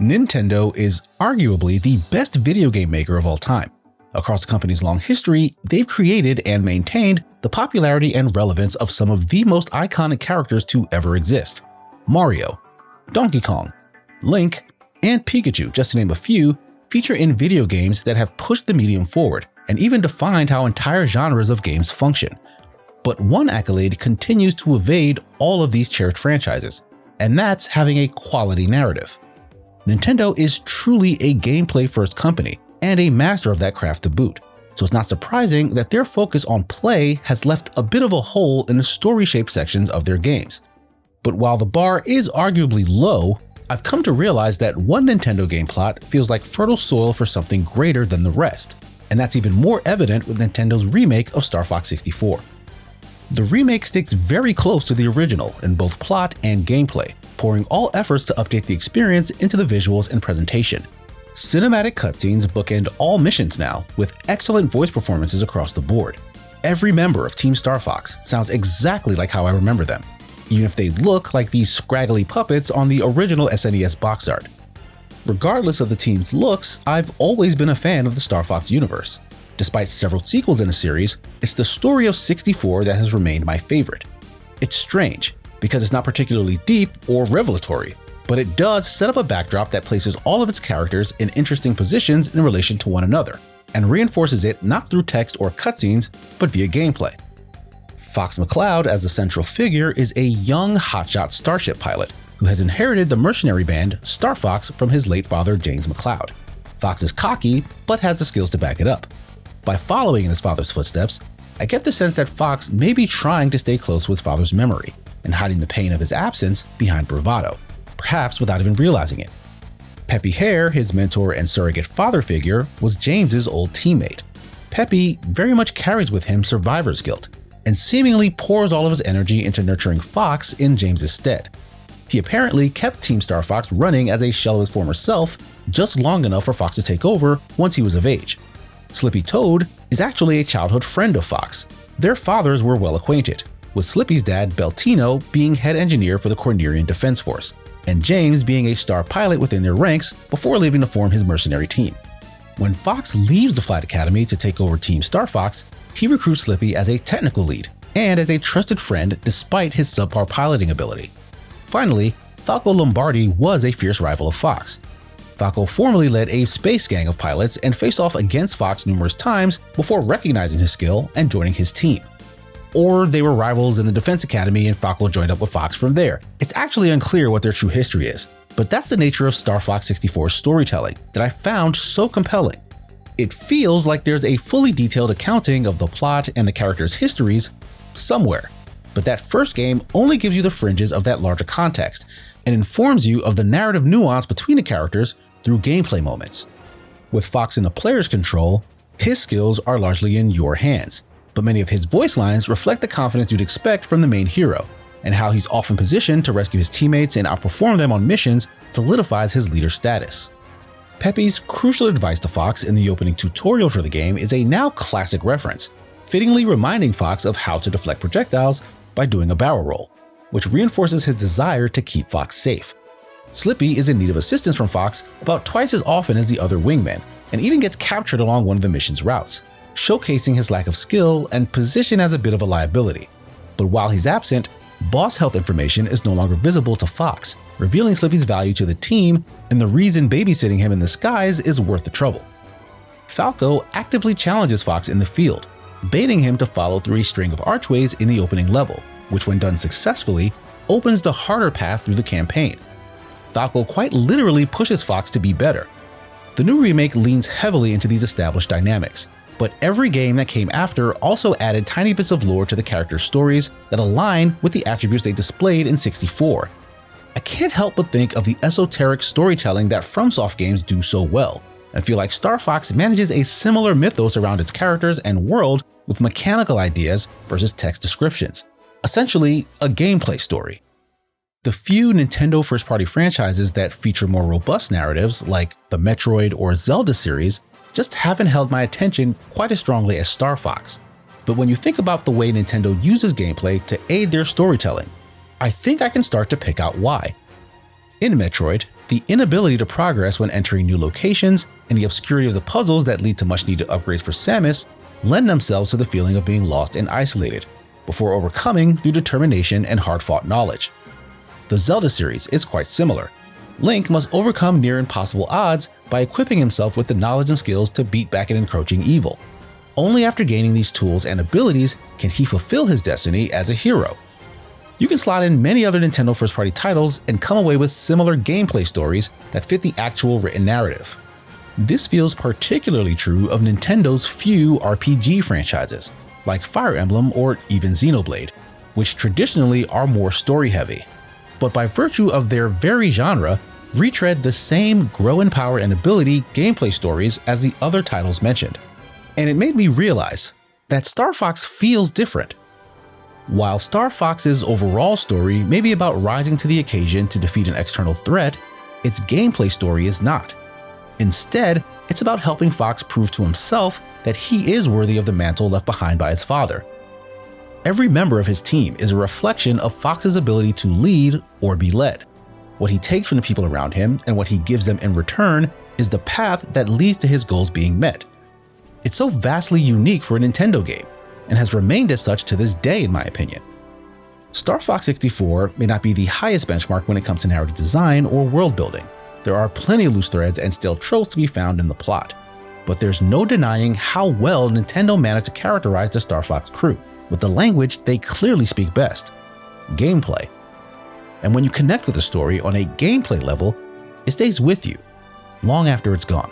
Nintendo is arguably the best video game maker of all time. Across the company's long history, they've created and maintained the popularity and relevance of some of the most iconic characters to ever exist. Mario, Donkey Kong, Link, and Pikachu, just to name a few, feature in video games that have pushed the medium forward and even defined how entire genres of games function. But one accolade continues to evade all of these cherished franchises, and that's having a quality narrative. Nintendo is truly a gameplay-first company and a master of that craft to boot, so it's not surprising that their focus on play has left a bit of a hole in the story-shaped sections of their games. But while the bar is arguably low, I've come to realize that one Nintendo game plot feels like fertile soil for something greater than the rest, and that's even more evident with Nintendo's remake of Star Fox 64. The remake sticks very close to the original in both plot and gameplay, pouring all efforts to update the experience into the visuals and presentation. Cinematic cutscenes bookend all missions now, with excellent voice performances across the board. Every member of Team Star Fox sounds exactly like how I remember them, even if they look like these scraggly puppets on the original SNES box art. Regardless of the team's looks, I've always been a fan of the Star Fox universe. Despite several sequels in the series, it's the story of 64 that has remained my favorite. It's strange, because it's not particularly deep or revelatory, but it does set up a backdrop that places all of its characters in interesting positions in relation to one another, and reinforces it not through text or cutscenes, but via gameplay. Fox McCloud, as the central figure, is a young hotshot starship pilot who has inherited the mercenary band Star Fox from his late father James McCloud. Fox is cocky, but has the skills to back it up. By following in his father's footsteps, I get the sense that Fox may be trying to stay close to his father's memory and hiding the pain of his absence behind bravado, perhaps without even realizing it. Peppy Hare, his mentor and surrogate father figure, was James's old teammate. Peppy very much carries with him survivor's guilt and seemingly pours all of his energy into nurturing Fox in James's stead. He apparently kept Team Star Fox running as a shell of his former self just long enough for Fox to take over once he was of age. Slippy Toad is actually a childhood friend of Fox. Their fathers were well acquainted, with Slippy's dad Beltino being head engineer for the Cornerian Defense Force, and James being a star pilot within their ranks before leaving to form his mercenary team. When Fox leaves the Flight Academy to take over Team Star Fox, he recruits Slippy as a technical lead and as a trusted friend despite his subpar piloting ability. Finally, Falco Lombardi was a fierce rival of Fox. Falco formerly led a space gang of pilots and faced off against Fox numerous times before recognizing his skill and joining his team. Or they were rivals in the Defense Academy and Falco joined up with Fox from there. It's actually unclear what their true history is, but that's the nature of Star Fox 64's storytelling that I found so compelling. It feels like there's a fully detailed accounting of the plot and the characters' histories somewhere, but that first game only gives you the fringes of that larger context and informs you of the narrative nuance between the characters through gameplay moments. With Fox in the player's control, his skills are largely in your hands, but many of his voice lines reflect the confidence you'd expect from the main hero, and how he's often positioned to rescue his teammates and outperform them on missions solidifies his leader status. Peppy's crucial advice to Fox in the opening tutorial for the game is a now classic reference, fittingly reminding Fox of how to deflect projectiles by doing a barrel roll, which reinforces his desire to keep Fox safe. Slippy is in need of assistance from Fox about twice as often as the other wingmen, and even gets captured along one of the mission's routes, showcasing his lack of skill and position as a bit of a liability. But while he's absent, boss health information is no longer visible to Fox, revealing Slippy's value to the team and the reason babysitting him in the skies is worth the trouble. Falco actively challenges Fox in the field, baiting him to follow through a string of archways in the opening level, which when done successfully, opens the harder path through the campaign. Falco quite literally pushes Fox to be better. The new remake leans heavily into these established dynamics, but every game that came after also added tiny bits of lore to the characters' stories that align with the attributes they displayed in 64. I can't help but think of the esoteric storytelling that FromSoft games do so well, and feel like Star Fox manages a similar mythos around its characters and world with mechanical ideas versus text descriptions. Essentially, a gameplay story. The few Nintendo first-party franchises that feature more robust narratives, like the Metroid or Zelda series, just haven't held my attention quite as strongly as Star Fox. But when you think about the way Nintendo uses gameplay to aid their storytelling, I think I can start to pick out why. In Metroid, The inability to progress when entering new locations and the obscurity of the puzzles that lead to much-needed upgrades for Samus lend themselves to the feeling of being lost and isolated, before overcoming through determination and hard-fought knowledge. The Zelda series is quite similar. Link must overcome near-impossible odds by equipping himself with the knowledge and skills to beat back an encroaching evil. Only after gaining these tools and abilities can he fulfill his destiny as a hero. You can slot in many other Nintendo first-party titles and come away with similar gameplay stories that fit the actual written narrative. This feels particularly true of Nintendo's few RPG franchises, like Fire Emblem or even Xenoblade, which traditionally are more story-heavy, but by virtue of their very genre, retread the same grow in power and ability gameplay stories as the other titles mentioned. And it made me realize that Star Fox feels different. While Star Fox's overall story may be about rising to the occasion to defeat an external threat, its gameplay story is not. Instead, it's about helping Fox prove to himself that he is worthy of the mantle left behind by his father. Every member of his team is a reflection of Fox's ability to lead or be led. What he takes from the people around him and what he gives them in return is the path that leads to his goals being met. It's so vastly unique for a Nintendo game, and has remained as such to this day in my opinion. Star Fox 64 may not be the highest benchmark when it comes to narrative design or world building. There are plenty of loose threads and stale tropes to be found in the plot. But there's no denying how well Nintendo managed to characterize the Star Fox crew, with the language they clearly speak best: gameplay. And when you connect with the story on a gameplay level, it stays with you long after it's gone.